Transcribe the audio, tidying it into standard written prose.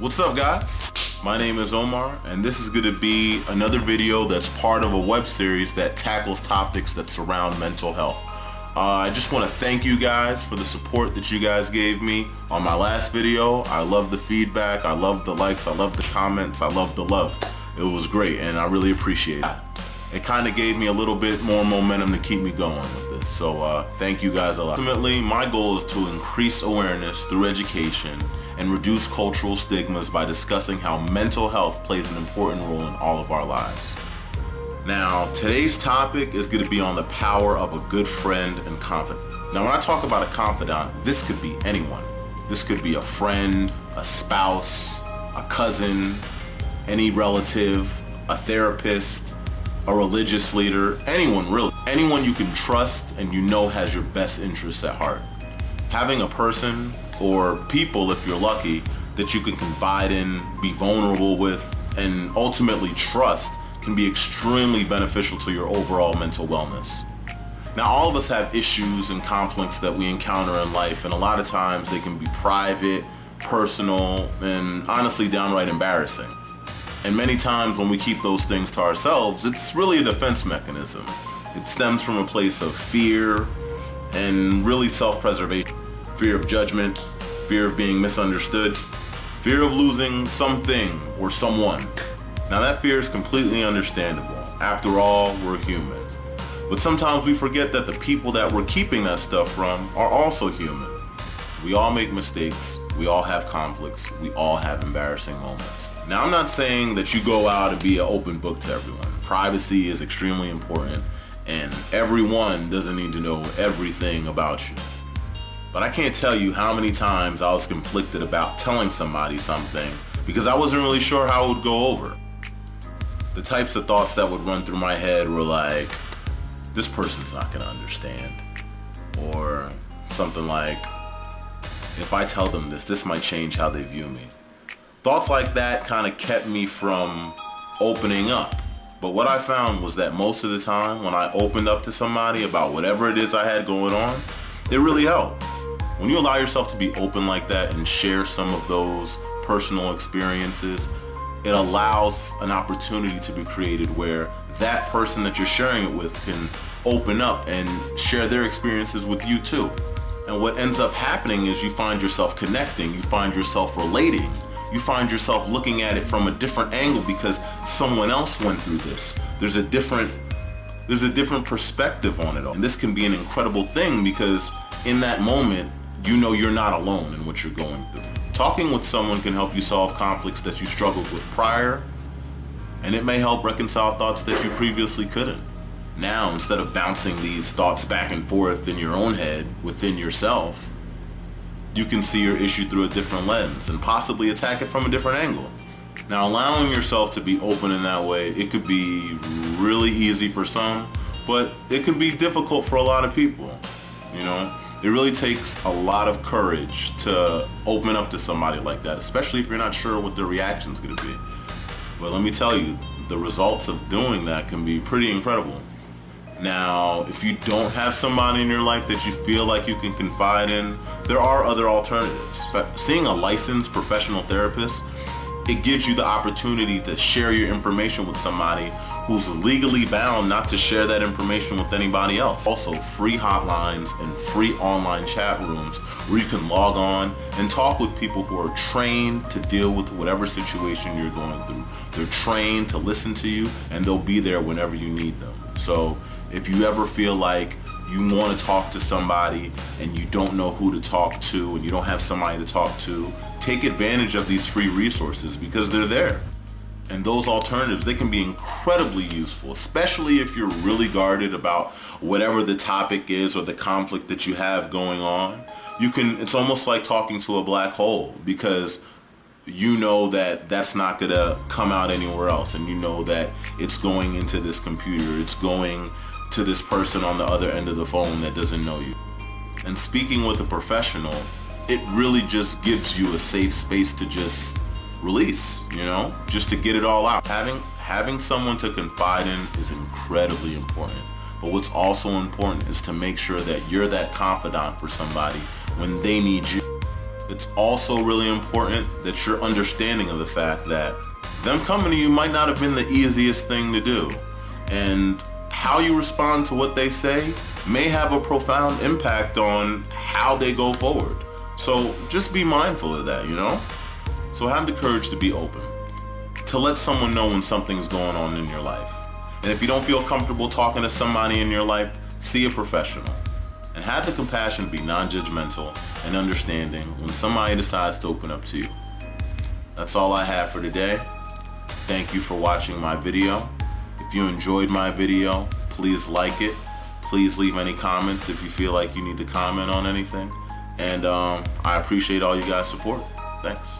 What's up, guys? My name is Omarr, and this is going to be another video that's part of a web series that tackles topics that surround mental health. I just want to thank you guys for the support that you guys gave me on my last video. I love the feedback, I love the likes, I love the comments, I love the love. It was great, and I really appreciate it. It kind of gave me a little bit more momentum to keep me going with this, so thank you guys a lot. Ultimately, my goal is to increase awareness through education and reduce cultural stigmas by discussing how mental health plays an important role in all of our lives. Now, today's topic is going to be on the power of a good friend and confidant. Now, when I talk about a confidant, this could be anyone. This could be a friend, a spouse, a cousin, any relative, a therapist, a religious leader, anyone really. Anyone you can trust and you know has your best interests at heart. Having a person or people, if you're lucky, that you can confide in, be vulnerable with, and ultimately trust can be extremely beneficial to your overall mental wellness. Now, all of us have issues and conflicts that we encounter in life, and a lot of times they can be private, personal, and honestly downright embarrassing. And many times when we keep those things to ourselves, it's really a defense mechanism. It stems from a place of fear and really self-preservation. Fear of judgment, fear of being misunderstood, fear of losing something or someone. Now that fear is completely understandable. After all, we're human. But sometimes we forget that the people that we're keeping that stuff from are also human. We all make mistakes, we all have conflicts, we all have embarrassing moments. Now, I'm not saying that you go out and be an open book to everyone. Privacy is extremely important, and everyone doesn't need to know everything about you. But I can't tell you how many times I was conflicted about telling somebody something because I wasn't really sure how it would go over. The types of thoughts that would run through my head were like, this person's not gonna understand. Or something like, if I tell them this might change how they view me. Thoughts like that kind of kept me from opening up. But what I found was that most of the time when I opened up to somebody about whatever it is I had going on, it really helped. When you allow yourself to be open like that and share some of those personal experiences, it allows an opportunity to be created where that person that you're sharing it with can open up and share their experiences with you too. And what ends up happening is you find yourself connecting, you find yourself relating, you find yourself looking at it from a different angle because someone else went through this. There's a different perspective on it all. And this can be an incredible thing because in that moment, you know you're not alone in what you're going through. Talking with someone can help you solve conflicts that you struggled with prior, and it may help reconcile thoughts that you previously couldn't. Now, instead of bouncing these thoughts back and forth in your own head, within yourself, you can see your issue through a different lens and possibly attack it from a different angle. Now, allowing yourself to be open in that way, it could be really easy for some, but it can be difficult for a lot of people, you know? It really takes a lot of courage to open up to somebody like that, especially if you're not sure what their reaction's gonna be. But let me tell you, the results of doing that can be pretty incredible. Now, if you don't have somebody in your life that you feel like you can confide in, there are other alternatives. Seeing a licensed professional therapist, it gives you the opportunity to share your information with somebody who's legally bound not to share that information with anybody else. Also, free hotlines and free online chat rooms where you can log on and talk with people who are trained to deal with whatever situation you're going through. They're trained to listen to you, and they'll be there whenever you need them. So if you ever feel like you want to talk to somebody and you don't know who to talk to and you don't have somebody to talk to, take advantage of these free resources because they're there. And those alternatives, they can be incredibly useful, especially if you're really guarded about whatever the topic is or the conflict that you have going on. It's almost like talking to a black hole because you know that that's not gonna come out anywhere else, and you know that it's going into this computer, it's going to this person on the other end of the phone that doesn't know you. And speaking with a professional, it really just gives you a safe space to just release, you know, just to get it all out. Having someone to confide in is incredibly important. But what's also important is to make sure that you're that confidant for somebody when they need you. it's also really important that you're understanding of the fact that them coming to you might not have been the easiest thing to do. And how you respond to what they say may have a profound impact on how they go forward. So just be mindful of that, you know? So have the courage to be open, to let someone know when something's going on in your life. And if you don't feel comfortable talking to somebody in your life, see a professional. And have the compassion to be non-judgmental and understanding when somebody decides to open up to you. That's all I have for today. Thank you for watching my video. If you enjoyed my video, please like it. Please leave any comments if you feel like you need to comment on anything. And I appreciate all you guys' support. Thanks.